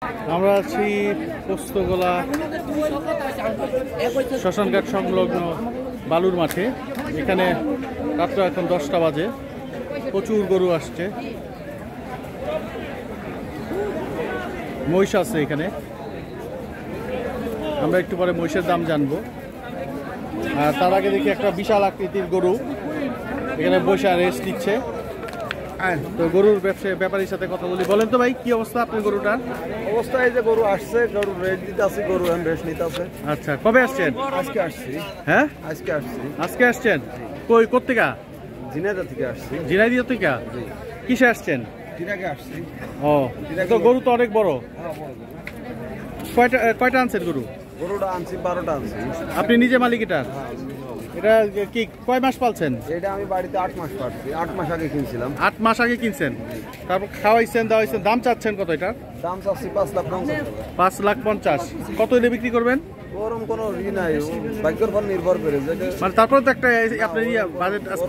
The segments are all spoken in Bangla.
আমরা আছি পোস্তগোলা শ্মশানঘাট সংলগ্ন বালুর মাঠে। এখানে রাত্র এখন 10টা বাজে। প্রচুর গরু আসছে, মহিষ আছে এখানে। আমরা একটু পরে মহিষের দাম জানবো। আর তার আগে দেখি একটা বিশাল আকৃতির গরু এখানে বসে রেস্ট নিচ্ছে। তো গরুর ব্যাপারীর সাথে কথা বলি। বলেন তো ভাই, কি অবস্থা আপনার গরুটার? অবস্থা এই যে গরু আসছে, গরু রেস্ট দিতে আছে, গরু রেস্ট নিতে আছে। আচ্ছা, কবে আসছেন? আজকে আসছি। হ্যাঁ, আজকে আসছি। আজকে আসছেন? কই, কোত্থেকা? ঝিনাইদহ থেকে আসছি। ঝিনাইদহ থেকে? কিসে আসছেন? টিরাকে আসছি। ও, তো গরু তো অনেক বড়। কয়টা আনছেন গরু? গরুটা আনছি 12টা আনছি। আপনি নিজে মালিক এটার? এটা কি কয় মাস পালছেন? এটা আমি বাড়িতে 8 মাস পালছি। 8 মাস আগে কিনছিলাম। 8 মাস আগে কিনছেন, তারপর খাওয়াইছেন, দাওয়াইছেন। দাম চাচ্ছেন কত এটার? দাম চাচ্ছি 5,50,000 টাকা। 5,50,000। কত হলে বিক্রি করবেন? ওরকম কোনো নাই, ভাগ্যের উপর নির্ভর করে। মানে তারপরে তো একটা আপনার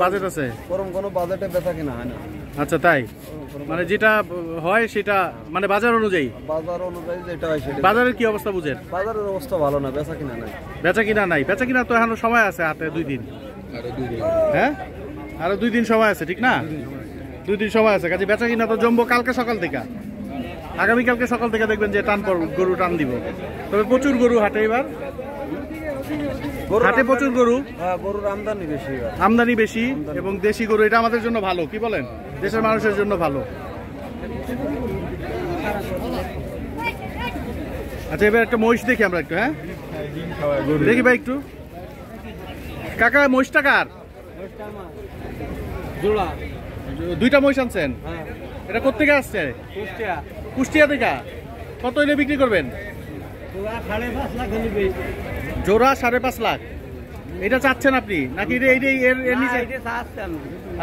বাজেট আছে। ওরকম কোনো বাজেটে বেচা কিনা হয় না। আচ্ছা, তাই? মানে যেটা হয় সেটা মানে বাজার অনুযায়ী? বাজার অনুযায়ী যেটা হয় সেটা। বাজারের কি অবস্থা বুঝেন? বাজারের অবস্থা ভালো না, বেচা কিনা নাই। বেচা কিনা নাই? বেচা কিনা তো এখনো সময় আছে, হাতে 2 দিন। হ্যাঁ, আরো 2 দিন সময় আছে, ঠিক না? 2 দিন সময় আছে, কাজে বেচা কিনা তো জমবো কালকে সকাল থেকে। আগামীকালকে সকাল থেকে দেখবেন যে টান গরু টান দিব। তবে প্রচুর গরু হাটে এবার, হাটে প্রচুর গরু। গরুর আমদানি বেশি। আমদানি বেশি এবং দেশি গরু, এটা আমাদের জন্য ভালো। কি বলেন? দেশের মানুষের জন্য ভালো। আচ্ছা, এবার একটা মহিষ দেখি আমরা একটু। হ্যাঁ, দেখি ভাই একটু। কাকা, মহিষটা কার? জোড়া 2টা মহিষ আনছেন? এটা কোত্থেকে আসছে? কুষ্টিয়া থেকে। কত হইলে বিক্রি করবেন? জোড়া 5.5 লাখ। এটা চাচ্ছেন আপনি নাকি এর নিচে?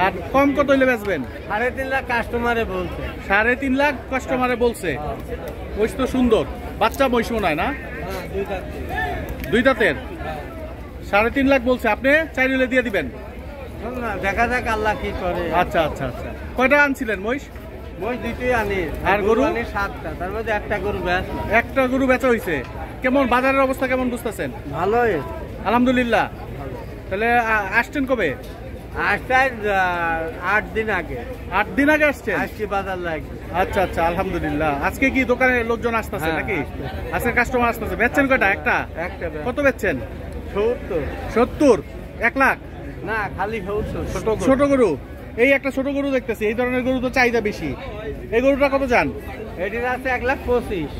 আর কম কত হইলে বেচবেন? 3.5 লাখ কাস্টমারে বলছে। 3.5 লাখ কাস্টমারে বলছে। মহিষ তো সুন্দর, বাচ্চা মহিষ মনে হয় না? 2 দাঁতের। 3.5 লাখ বলছে, আপনি 4 হইলে দিয়ে দিবেন? দেখা যাক আল্লাহ কি করে। আচ্ছা আচ্ছা আচ্ছা। কয়টা আনছিলেন মহিষ? মহিষ 2টোই আনি। আর গরু? 7টা, তার মধ্যে একটা গরু বেচা। একটা গরু বেচা হয়েছে। কেমন বাজারের অবস্থা কেমন বুঝতেছেন? ভালোই, আলহামদুলিল্লাহ। তাহলে আসছেন কবে? আসটাই 8 দিন আগে। 8 দিন আগে আসছেন? আজকে বাজার লাগবে। আচ্ছা আচ্ছা, আলহামদুলিল্লাহ। আজকে কি দোকানে লোকজন আসতেছে নাকি? আজকে কাস্টমার আসতেছে। বেচছেন কয়টা? একটা। কত বেচছেন? 70। 1 লাখ না, খালি ছোট গরু। এই একটা ছোট গরু দেখতেছি, এই ধরনের গরু তো চাহিদা বেশি। এই গরুটা কত চান? এটির আছে 1,25,000।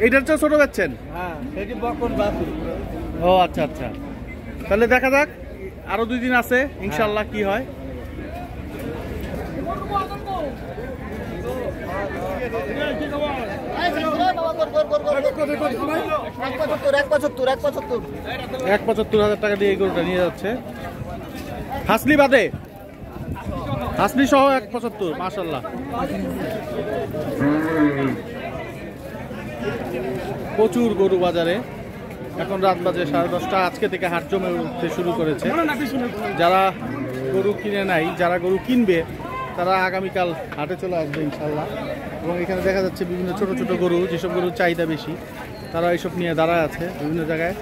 এইটার চেয়ে ছোট বেচছেন? হ্যাঁ, এটি বকন বাছুর। ও আচ্ছা আচ্ছা। তাহলে দেখা যাক, আরো 2 দিন আছে, ইনশাল্লাহ কি হয়। $1,75,000 টাকা দিয়ে এই গরুটা নিয়ে যাচ্ছে। হাসলি বাদে, হাসলি সহ 1,75,000। মাশাআল্লাহ, প্রচুর গরু বাজারে। এখন রাত বাজে 10:30। আজকে থেকে হাট জমে উঠতে শুরু করেছে। যারা গরু কিনে নাই, যারা গরু কিনবে, তারা আগামীকাল হাটে চলে আসবে ইনশাল্লাহ। এবং এখানে দেখা যাচ্ছে বিভিন্ন ছোট ছোট গরু, যেসব গরুর চাহিদা বেশি, তারা এইসব নিয়ে দাঁড়ায় আছে বিভিন্ন জায়গায়।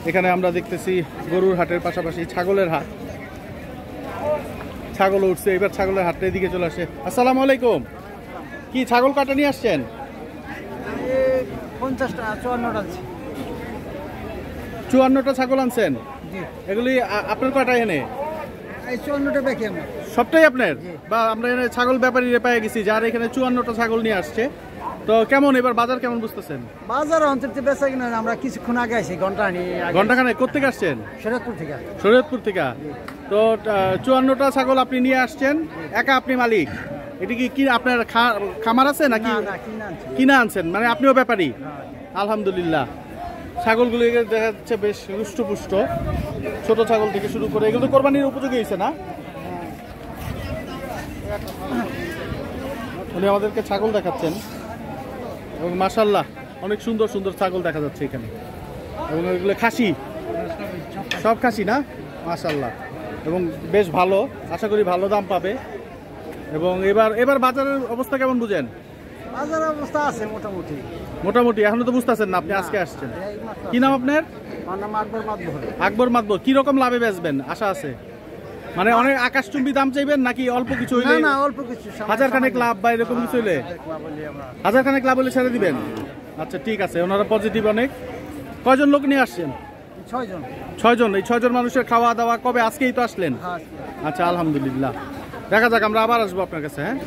এখানে আমরা দেখতেছি গরুর হাটের পাশাপাশি ছাগলের হাট। ছাগল উঠছে, এবার ছাগলের হাটটা এদিকে চলে আসে। আসসালামু আলাইকুম। কি ছাগল কাটা নিয়ে আসছেন? 50টা, 54টা। 54টা ছাগল আনছেন? এগুলি আপনার কয়টা এনে? 54টা বেশি আমরা। সবটাই আপনার? বা আমরা এখানে ছাগল ব্যাপারী পেয়ে গেছি যার এখানে 54টা ছাগল নিয়ে আসছে। তো কেমন এবার বাজার কেমন বুঝতেছেন? বাজার অন্তত বেচা কিনা আমরা কিছুক্ষণ আগে আসি, ঘন্টাখানেক। কোথেকে আসছেন? শরীয়তপুর থেকে। শরীয়তপুর থেকে। তো 54টা ছাগল আপনি নিয়ে আসছেন, একা আপনি মালিক? এটা কি আপনার খামার আছে নাকি কিনা আনছেন? মানে আপনিও ব্যাপারী? আলহামদুলিল্লাহ। ছাগলগুলো দেখা যাচ্ছে বেশ হৃষ্টপুষ্ট, ছোট ছাগল থেকে শুরু করে। এগুলো তো কোরবানির উপযোগী হয়েছে না? উনি আমাদেরকে ছাগল দেখাচ্ছেন এবং মাশাআল্লাহ অনেক সুন্দর সুন্দর ছাগল দেখা যাচ্ছে এখানে। এবং এগুলো খাসি, সব খাসি না? মাশাআল্লাহ। এবং বেশ ভালো, আশা করি ভালো দাম পাবে। এবং এবার বাজারের অবস্থা কেমন বুঝেন? বাজারের অবস্থা আছে মোটামুটি। মোটামুটি এখনো তো বুঝতেছেন না, আপনি আজকে আসছেন। কি নাম আপনার? আকবর মাতবর। কি রকম লাভে বেচবেন আশা আছে? মানে অনেক আকাশচুম্বী দাম চাইবেন নাকি অল্প কিছু হইলে? অল্প কিছু, হাজার খানেক লাভ বা এরকম কিছু হইলে? হাজার খানেক লাভ হলে ছেড়ে দিবেন? আচ্ছা ঠিক আছে, ওনারা পজিটিভ অনেক। কয়জন লোক নিয়ে আসছেন? 6 জন। 6 জন। এই 6 জন মানুষের খাওয়া দাওয়া কবে? আজকেই তো আসলেন? আচ্ছা আলহামদুলিল্লাহ। দেখা যাক, আমরা আবার আসবো আপনার কাছে। হ্যাঁ।